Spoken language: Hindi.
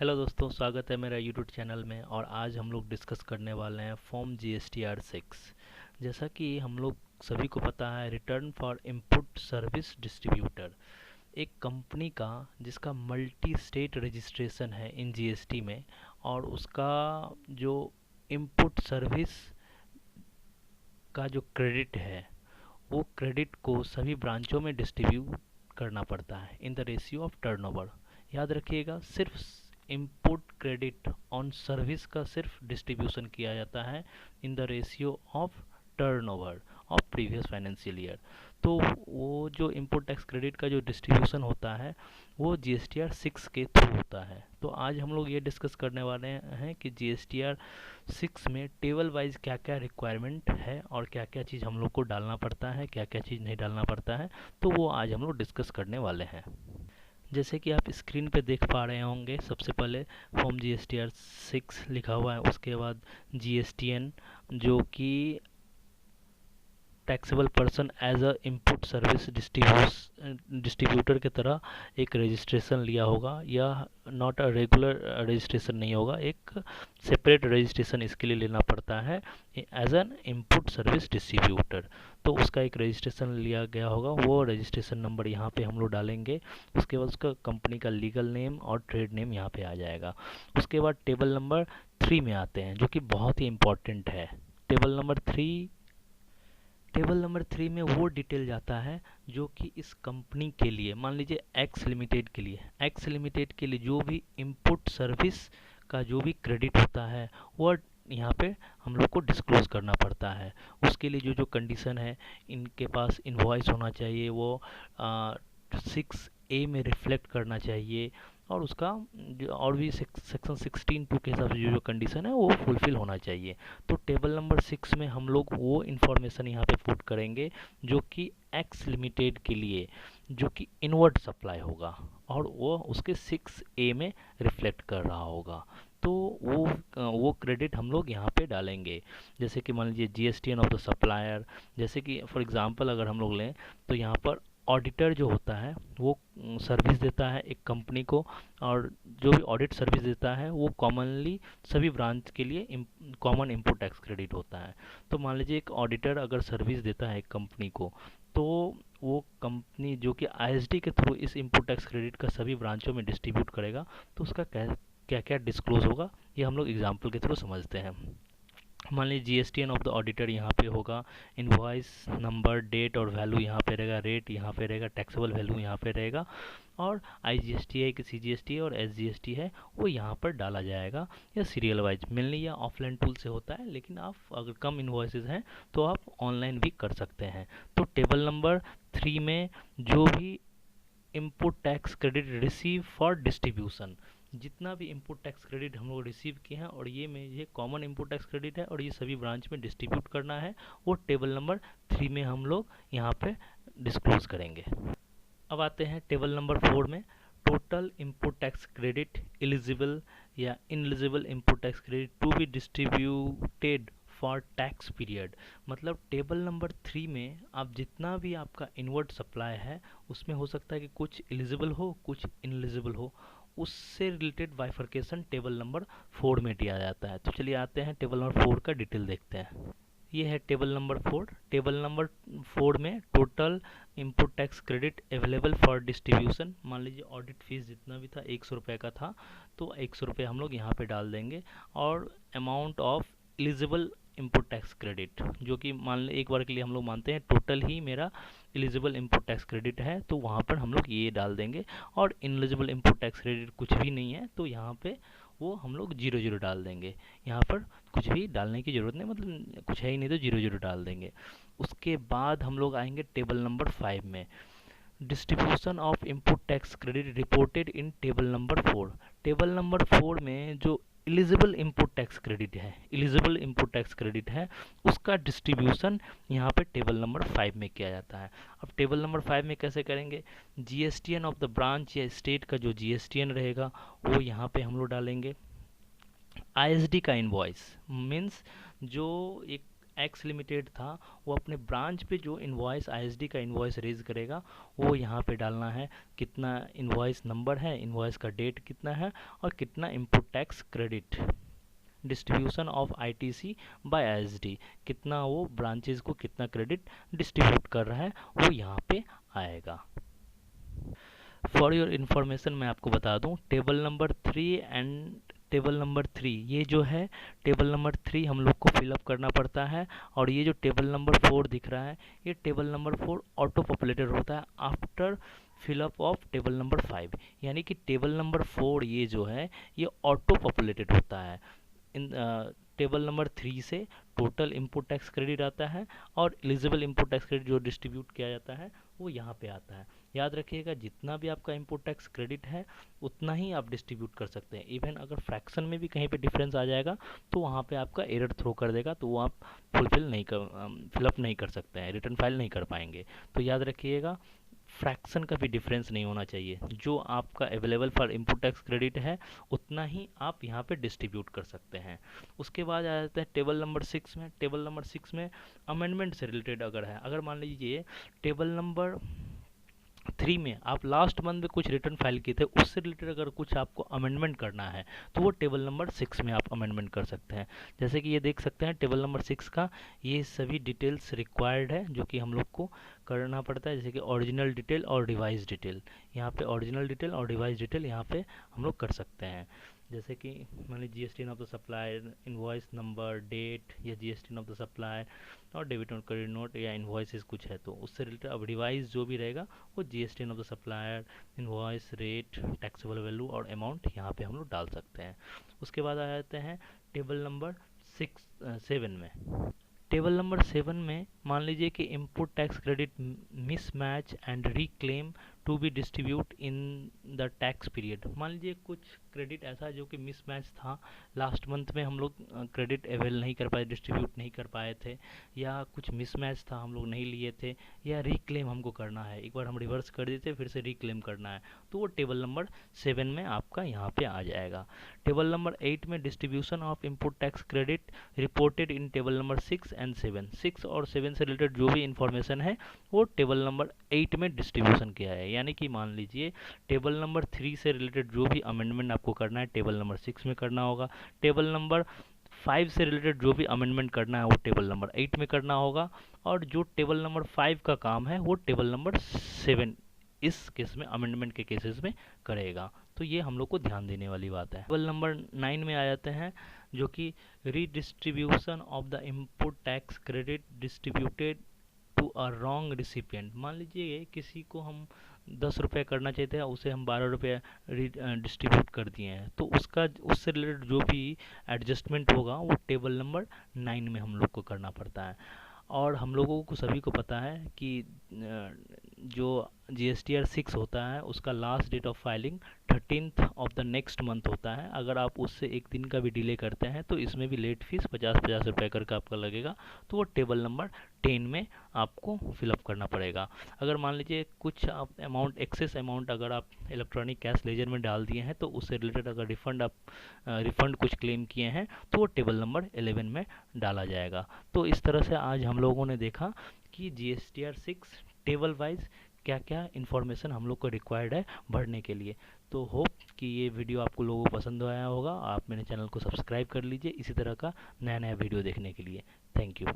हेलो दोस्तों, स्वागत है मेरा यूट्यूब चैनल में। और आज हम लोग डिस्कस करने वाले हैं फॉर्म GSTR 6। जैसा कि हम लोग सभी को पता है, return for input service distributor एक कंपनी का जिसका मल्टी स्टेट रजिस्ट्रेशन है इन जीएसटी में, और उसका जो इनपुट सर्विस का जो क्रेडिट है वो क्रेडिट को सभी ब्रांचों में डिस्ट्रीब्यूट करना पड़ता है in the ratio of turnover. याद रखिएगा, सिर्फ इनपुट क्रेडिट ऑन सर्विस का सिर्फ डिस्ट्रीब्यूशन किया जाता है in the ratio of turnover of previous financial year. तो वो जो इनपुट टैक्स क्रेडिट का जो डिस्ट्रीब्यूशन होता है वो GSTR 6 के थ्रू होता है। तो आज हम लोग ये डिस्कस करने वाले हैं कि GSTR 6 में टेबल वाइज क्या क्या रिक्वायरमेंट है और क्या क्या चीज़ हम लोग को डालना पड़ता है, क्या क्या चीज़ नहीं डालना पड़ता है। तो वो आज हम लोग डिस्कस करने वाले हैं। जैसे कि आप स्क्रीन पे देख पा रहे होंगे, सबसे पहले फॉर्म GSTR 6 लिखा हुआ है, उसके बाद GSTN जो कि taxable person as a input service distributor की तरह एक रजिस्ट्रेशन लिया होगा। यह नॉट अ रेगुलर रजिस्ट्रेशन नहीं होगा, एक सेपरेट रजिस्ट्रेशन इसके लिए लेना पड़ता है as an input service distributor. तो उसका एक रजिस्ट्रेशन लिया गया होगा, वो रजिस्ट्रेशन नंबर यहाँ पे हम लोग डालेंगे। उसके बाद उसका कंपनी का लीगल नेम और ट्रेड नेम यहाँ पे आ जाएगा। उसके बाद टेबल नंबर 3 में आते हैं, जो कि बहुत ही इम्पोर्टेंट है। टेबल नंबर 3 में वो डिटेल जाता है जो कि इस कंपनी के लिए, मान लीजिए एक्स लिमिटेड के लिए जो भी इनपुट सर्विस का जो भी क्रेडिट होता है वो यहाँ पे हम लोग को डिस्क्लोज करना पड़ता है। उसके लिए जो जो कंडीशन है, इनके पास इनवॉइस होना चाहिए, वो 6A में रिफ्लेक्ट करना चाहिए, और उसका जो और भी सेक्शन 16(2) के हिसाब से जो जो कंडीशन है वो फुलफिल होना चाहिए। तो टेबल नंबर 6 में हम लोग वो इन्फॉर्मेशन यहाँ पे पुट करेंगे जो कि एक्स लिमिटेड के लिए जो कि इनवर्ट सप्लाई होगा, और वो उसके 6A में रिफ्लेक्ट कर रहा होगा। तो वो क्रेडिट हम लोग यहाँ पे डालेंगे। जैसे कि मान लीजिए GSTN ऑफ द सप्लायर, जैसे कि फॉर एग्जांपल अगर हम लोग लें तो यहाँ पर ऑडिटर जो होता है वो सर्विस देता है एक कंपनी को, और जो भी ऑडिट सर्विस देता है वो कॉमनली सभी ब्रांच के लिए कॉमन इनपुट टैक्स क्रेडिट होता है। तो मान लीजिए एक ऑडिटर अगर सर्विस देता है एक कंपनी को, तो वो कंपनी जो कि ISD के थ्रू इस इनपुट टैक्स क्रेडिट का सभी ब्रांचों में डिस्ट्रीब्यूट करेगा, तो उसका क्या क्या डिस्क्लोज होगा ये हम लोग एग्जाम्पल के थ्रू समझते हैं। मान लीजिए GSTN ऑफ द ऑडिटर यहाँ पे होगा, इनवॉइस नंबर, डेट और वैल्यू यहाँ पे रहेगा, रेट यहाँ पे रहेगा, टैक्सेबल वैल्यू यहाँ पे रहेगा, और IGST है कि CGST है और SGST है वो यहाँ पर डाला जाएगा। या सीरियल वाइज मिलनी या ऑफलाइन टूल से होता है, लेकिन आप अगर कम इन्वॉइसेस हैं तो आप ऑनलाइन भी कर सकते हैं। तो टेबल नंबर 3 में जो भी input tax credit receive for distribution, जितना भी इनपुट टैक्स क्रेडिट हम लोग रिसीव किए हैं, और ये कॉमन इनपुट टैक्स क्रेडिट है और ये सभी ब्रांच में डिस्ट्रीब्यूट करना है, वो टेबल नंबर 3 में हम लोग यहाँ पे डिस्क्लोज करेंगे। अब आते हैं टेबल नंबर 4 में, total input tax credit eligible या ineligible input tax credit to be distributed for tax period. मतलब टेबल नंबर 3 में आप जितना भी आपका इनवर्ट सप्लाई है उसमें हो सकता है कि कुछ एलिजिबल हो कुछ इनएलिजिबल हो, उससे रिलेटेड बाइफर्केशन टेबल नंबर 4 में दिया जाता है। तो चलिए आते हैं टेबल नंबर 4 का डिटेल देखते हैं। ये है टेबल नंबर 4। टेबल नंबर 4 में total input tax credit available for distribution, मान लीजिए ऑडिट फीस जितना भी था 100 रुपये का था, तो 100 रुपये हम लोग यहाँ पे डाल देंगे। और amount of eligible input tax credit, जो कि मान ली एक बार के लिए हम लोग मानते हैं टोटल ही मेरा एलिजिबल इनपुट टैक्स क्रेडिट है, तो वहाँ पर हम लोग ये डाल देंगे। और इनएलिजिबल इनपुट टैक्स क्रेडिट कुछ भी नहीं है तो यहाँ पे वो हम लोग 0 डाल देंगे। यहाँ पर कुछ भी डालने की ज़रूरत नहीं, मतलब कुछ है ही नहीं तो 0 डाल देंगे। उसके बाद हम लोग आएंगे टेबल नंबर 5 में, distribution of input tax credit reported in table number 4। Table number 4 में जो एलिजिबल इनपुट टैक्स क्रेडिट है उसका डिस्ट्रीब्यूशन यहाँ पे टेबल नंबर 5 में किया जाता है। अब टेबल नंबर 5 में कैसे करेंगे, GSTN ऑफ द ब्रांच या स्टेट का जो GSTN रहेगा वो यहाँ पे हम लोग डालेंगे। ISD का इनवॉइस मीन्स जो एक एक्स लिमिटेड था वो अपने ब्रांच पे जो इनवॉइस आईएसडी का इनवॉइस रेज करेगा वो यहाँ पे डालना है, कितना इनवॉइस नंबर है, इनवॉइस का डेट कितना है और कितना input tax credit distribution of ITC by ISD, कितना वो ब्रांचेस को कितना क्रेडिट डिस्ट्रीब्यूट कर रहा है वो यहाँ पे आएगा। फॉर योर इन्फॉर्मेशन मैं आपको बता दूं, table number 3 and table number 3 ये जो है टेबल नंबर 3 हम लोग को फिलअप करना पड़ता है, और ये जो टेबल नंबर 4 दिख रहा है ये टेबल नंबर 4 ऑटो पॉपुलेटेड होता है after fill up of table number 5, यानी कि टेबल नंबर 4 ये जो है ये ऑटो पॉपुलेटेड होता है। इन टेबल नंबर 3 से टोटल इनपुट टैक्स क्रेडिट आता है और एलिजिबल इनपुट टैक्स क्रेडिट जो डिस्ट्रीब्यूट किया जाता है वो यहाँ पे आता है। याद रखिएगा जितना भी आपका इनपुट टैक्स क्रेडिट है उतना ही आप डिस्ट्रीब्यूट कर सकते हैं। इवन अगर फ्रैक्शन में भी कहीं पे डिफरेंस आ जाएगा तो वहाँ पे आपका एरर थ्रो कर देगा, तो वो आप फिलअप नहीं कर सकते हैं, रिटर्न फाइल नहीं कर पाएंगे। तो याद रखिएगा फ्रैक्शन का भी डिफरेंस नहीं होना चाहिए, जो आपका available for input tax credit है उतना ही आप यहाँ पे डिस्ट्रीब्यूट कर सकते हैं। उसके बाद आ जाता है टेबल नंबर 6 में। टेबल नंबर 6 में अमेंडमेंट से रिलेटेड अगर मान लीजिए टेबल नंबर 3 में आप लास्ट मंथ में कुछ रिटर्न फाइल किए थे, उससे रिलेटेड अगर कुछ आपको अमेंडमेंट करना है तो वो टेबल नंबर 6 में आप अमेंडमेंट कर सकते हैं। जैसे कि ये देख सकते हैं टेबल नंबर 6 का ये सभी डिटेल्स रिक्वायर्ड है जो कि हम लोग को करना पड़ता है, जैसे कि ओरिजिनल डिटेल और डिवाइस डिटेल। यहाँ पे ओरिजिनल डिटेल और डिवाइस डिटेल यहाँ पे हम लोग कर सकते हैं। जैसे कि मान लीजिए GST of the supplier, invoice number, date या जीएसटी ऑफ द सप्लायर और डेबिट नोट, क्रेडिट नोट या इनवॉइसेस कुछ है तो उससे रिलेटेड अब डिवाइस जो भी रहेगा वो GST of the supplier, invoice, rate, taxable value और अमाउंट यहाँ पे हम लोग डाल सकते हैं। उसके बाद आ जाते हैं टेबल नंबर 7 में। टेबल नंबर 7 में मान लीजिए कि input tax credit mismatch and reclaim to be distribute in the tax period. मान लीजिए कुछ क्रेडिट ऐसा जो कि मिसमैच था, लास्ट मंथ में हम लोग क्रेडिट अवेल नहीं कर पाए, डिस्ट्रीब्यूट नहीं कर पाए थे, या कुछ मिसमैच था हम लोग नहीं लिए थे, या रीक्लेम हमको करना है, एक बार हम रिवर्स कर देते फिर से रीक्लेम करना है, तो वो टेबल नंबर 7 में आपका यहाँ पे आ जाएगा। टेबल नंबर 8 में distribution of input tax credit reported in table number 6 and 7। 6 और 7 से रिलेटेड जो भी इंफॉर्मेशन है वो टेबल नंबर 8 में डिस्ट्रीब्यूशन किया है, यानी कि मान लीजिए टेबल नंबर 3 से रिलेटेड जो भी अमेंडमेंट आपको करना है टेबल नंबर 6 में करना होगा, टेबल नंबर 5 से रिलेटेड जो भी अमेंडमेंट करना है वो टेबल नंबर 8 में करना होगा, और जो टेबल नंबर 5 का काम है वो टेबल नंबर 7 इस केस में अमेंडमेंट के केसेस में करेगा। तो ये हम लोग को ध्यान देने वाली बात है। टेबल नंबर 9 में आ जाते हैं जो कि redistribution of the input tax credit distributed to a wrong recipient. मान लीजिए किसी को हम 10 रुपये करना चाहते हैं, उसे हम 12 रुपये डिस्ट्रीब्यूट कर दिए हैं, तो उससे रिलेटेड जो भी एडजस्टमेंट होगा वो टेबल नंबर 9 में हम लोग को करना पड़ता है। और हम लोगों को सभी को पता है कि जो GSTR 6 होता है उसका last date of filing 13th of the next month होता है। अगर आप उससे एक दिन का भी डिले करते हैं तो इसमें भी लेट फीस 50-50 रुपये करके आपका लगेगा, तो वो टेबल नंबर 10 में आपको फिलअप करना पड़ेगा। अगर मान लीजिए कुछ आप अमाउंट एक्सेस अमाउंट अगर आप इलेक्ट्रॉनिक कैश लेजर में डाल दिए हैं तो उससे रिलेटेड अगर रिफंड कुछ क्लेम किए हैं तो वो टेबल नंबर 11 में डाला जाएगा। तो इस तरह से आज हम लोगों ने देखा कि GSTR 6 टेबल वाइज क्या क्या इन्फॉर्मेशन हम लोग को रिक्वायर्ड है भरने के लिए। तो होप कि ये वीडियो आपको लोगों को पसंद आया होगा। आप मेरे चैनल को सब्सक्राइब कर लीजिए इसी तरह का नया नया वीडियो देखने के लिए। Thank you.